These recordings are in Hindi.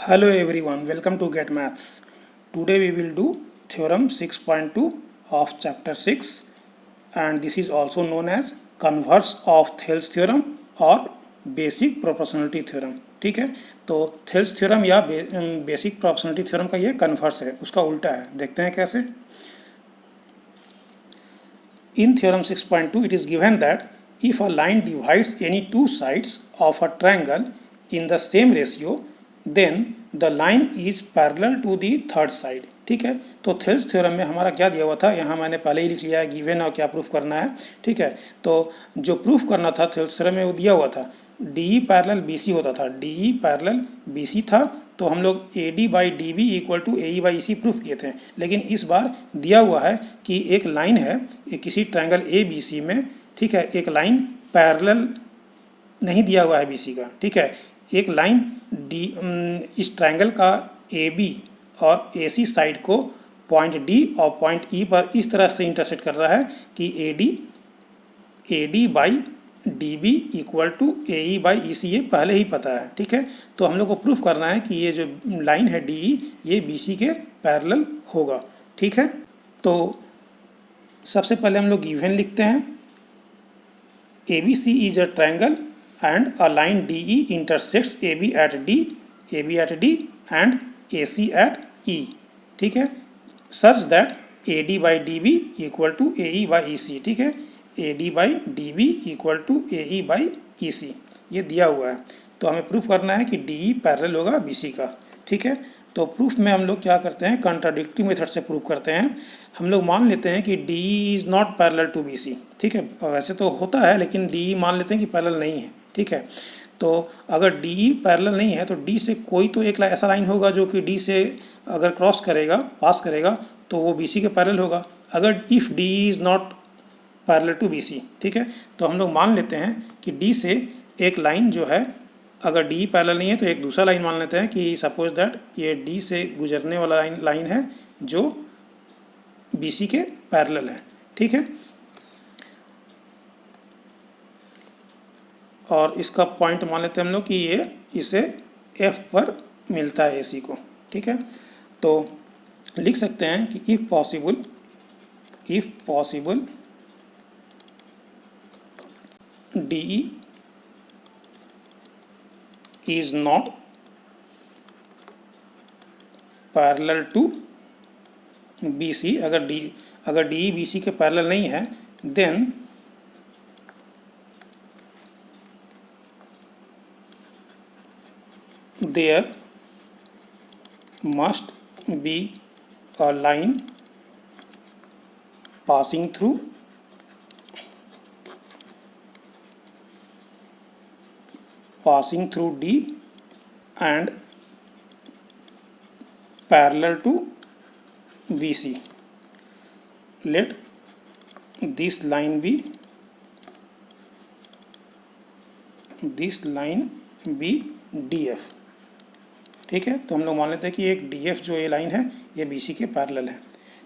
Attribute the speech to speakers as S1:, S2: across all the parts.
S1: Hello everyone, welcome to Get Maths. Today we will do theorem 6.2 of chapter 6 and this is also known as converse of Thales theorem और बेसिक प्रोपोर्शनलिटी थ्योरम. ठीक है, तो थेल्स थ्योरम या बेसिक प्रोपोर्शनलिटी थ्योरम का ये कन्वर्स है, उसका उल्टा है. देखते हैं कैसे. In theorem 6.2 it is given that if a line divides any two sides of a triangle in the same ratio then the line is parallel to the third side. ठीक है, तो थेल्स थ्योरम में हमारा क्या दिया हुआ था, यहाँ मैंने पहले ही लिख लिया है गिवन और क्या प्रूफ करना है. ठीक है, तो जो प्रूफ करना था थेल्स थ्योरम में वो दिया हुआ था डी पैरेलल बी सी होता था, डी पैरेलल बी सी था, तो हम लोग A D by D B equal to A E by C proof किए थे. लेकिन इस बार दिया हुआ है कि एक लाइन है किसी ट्रायंगल ए बी सी में. ठीक है, एक लाइन पैरेलल नहीं दिया हुआ है बी सी का. ठीक है, एक लाइन डी इस ट्रायंगल का ए बी और ए सी साइड को पॉइंट डी और पॉइंट ई पर इस तरह से इंटरसेक्ट कर रहा है कि A D by D B equal to A E by E C, ये पहले ही पता है. ठीक है, तो हम लोग को प्रूफ करना है कि ये जो लाइन है डी ई ये बी सी के पैरेलल होगा. ठीक है, तो सबसे पहले हम लोग गिवन लिखते हैं. A B C is a triangle and a line DE intersects AB at D and AC at E. ठीक है, such that AD by DB equal to AE by EC. ठीक है, AD by DB equal to AE by EC ये दिया हुआ है. तो हमें प्रूफ करना है कि DE पैरेलल होगा BC का. ठीक है, तो प्रूफ में हम लोग क्या करते हैं, कंट्राडिक्टिव मेथड से प्रूफ करते हैं. हम लोग मान लेते हैं कि DE is not parallel to BC. ठीक है, वैसे तो होता है लेकिन DE मान लेते हैं कि पैरेलल नहीं है. ठीक है, तो अगर DE पैरेलल नहीं है तो D से कोई तो एक ऐसा लाइन होगा जो कि D से अगर क्रॉस करेगा, पास करेगा, तो वो BC के पैरेलल होगा. अगर if DE is not parallel to BC. ठीक है, तो हम लोग मान लेते हैं कि D से एक लाइन जो है, अगर DE पैरेलल नहीं है तो एक दूसरा लाइन मान लेते हैं कि सपोज दैट ये D से गुजरने वाला लाइन है जो BC के पैरेलल है. ठीक है, और इसका पॉइंट मान लेते हैं हम लोग कि ये इसे F पर मिलता है AC को. ठीक है, तो लिख सकते हैं कि if possible DE is not parallel to BC. अगर DE BC के पैरेलल नहीं है then there must be a line passing through D and parallel to BC. Let this line be DF. ठीक है, तो हम लोग मान लेते हैं कि एक DF जो ये लाइन है ये BC के पैरेलल है.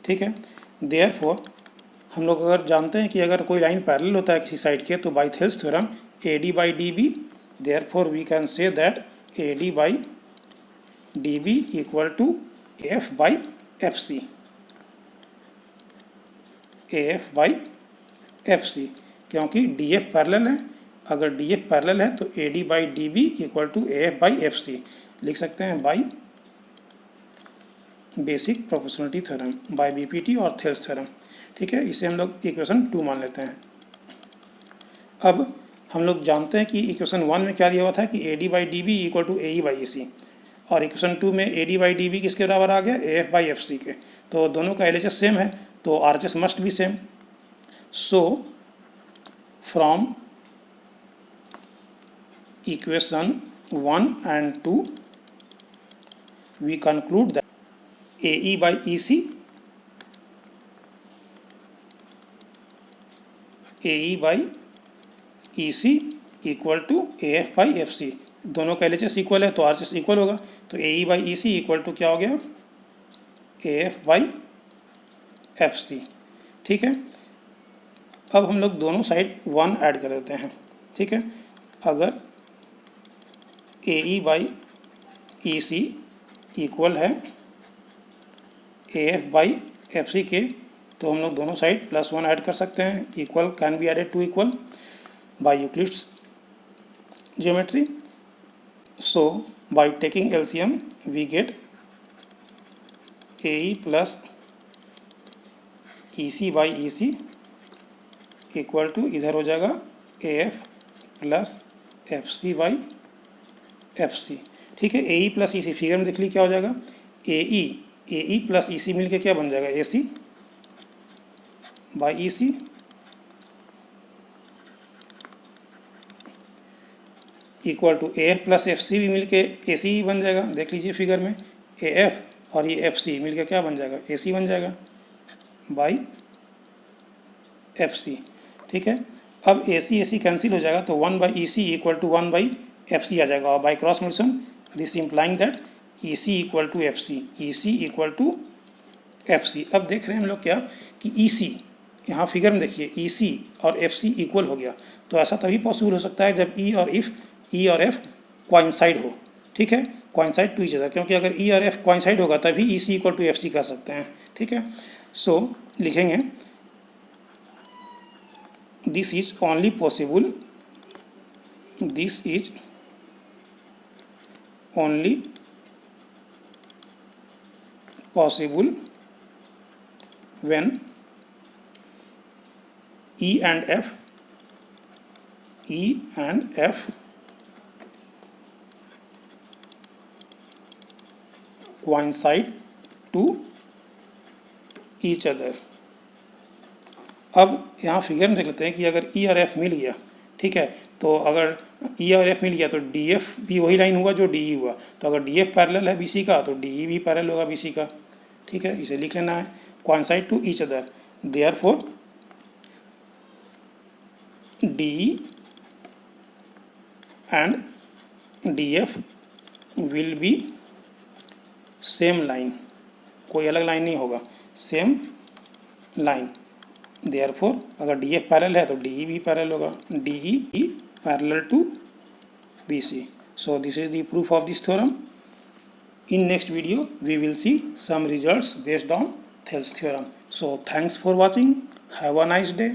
S1: ठीक है, देयरफॉर हम लोग अगर जानते हैं कि अगर कोई लाइन पैरेलल होता है किसी साइड के तो by Thales theorem AD by DB, therefore we can say that AD by DB equal to AF by FC. AF by FC क्योंकि DF पैरेलल है. अगर DF पैरेलल है तो AD by DB equal to AF by FC लिख सकते हैं by basic proportionality theorem, by BPT और थेल्स थ्योरम. ठीक है, इसे हम लोग इक्वेशन 2 मान लेते हैं. अब हम लोग जानते हैं कि इक्वेशन 1 में क्या दिया हुआ था कि AD by DB equal to AE by EC और इक्वेशन 2 में AD by DB किसके बराबर आ गया, AF by FC के. तो दोनों का LHS सेम है तो RHS मस्ट भी same. So from equation 1 and 2 we conclude that AE by EC equal to AF by FC. दोनों का LHS इक्वल है तो RHS इक्वल होगा. तो AE by EC equal to क्या हो गया, AF by FC. ठीक है, अब हम लोग दोनों साइड 1 ऐड कर देते हैं. ठीक है, अगर AE by EC इक्वल है A F by F C के, तो हम लोग दोनों साइड +1 ऐड कर सकते हैं. Equal can be added to equal by Euclid's geometry. So by taking LCM we get AE plus EC by EC equal to इधर हो जाएगा AF plus FC by FC. ठीक है, AE प्लस EC फिगर में देख ली क्या हो जाएगा. AE प्लस EC मिलके क्या बन जाएगा, AC by EC equal to AF plus FC भी मिलके AC ही बन जाएगा. देख लीजिए फिगर में, AF और ये FC मिलके क्या बन जाएगा, AC बन जाएगा बाई FC. ठीक है, अब AC कैंसिल हो जाएगा तो 1 by EC equal to 1 by FC आ जाएगा. और by cross multiplication this implying that EC equal to FC, EC equal to FC. अब देख रहे हैं हम लोग क्या कि EC यहाँ फिगर में देखिए EC और FC इक्वल हो गया. तो ऐसा तभी पॉसिबल हो सकता है जब E और F कोइंसाइड हो. ठीक है, कोइंसाइड टू ईच अदर, क्योंकि अगर E और F कोइंसाइड होगा तभी EC इक्वल टू FC कर सकते हैं. ठीक है, सो लिखेंगे this is only possible, this is only possible when E and F coincide to each other. अब यहाँ फिगर में देख लेते हैं कि अगर E और F मिल गया, ठीक है, तो अगर E और F मिल गया तो DF भी वही लाइन हुआ जो DE हुआ. तो अगर DF पैरेलल है BC का तो DE भी पैरेलल होगा BC का. ठीक है, इसे लिख लेना है, coincide to each other. Therefore DE and DF will be same line, कोई अलग लाइन नहीं होगा, सेम लाइन. देयरफॉर अगर DF पैरेलल है तो DE भी पैरेलल होगा, DE parallel to BC. So this is the proof of this theorem. In next video we will see some results based on Thales theorem. So thanks for watching. Have a nice day.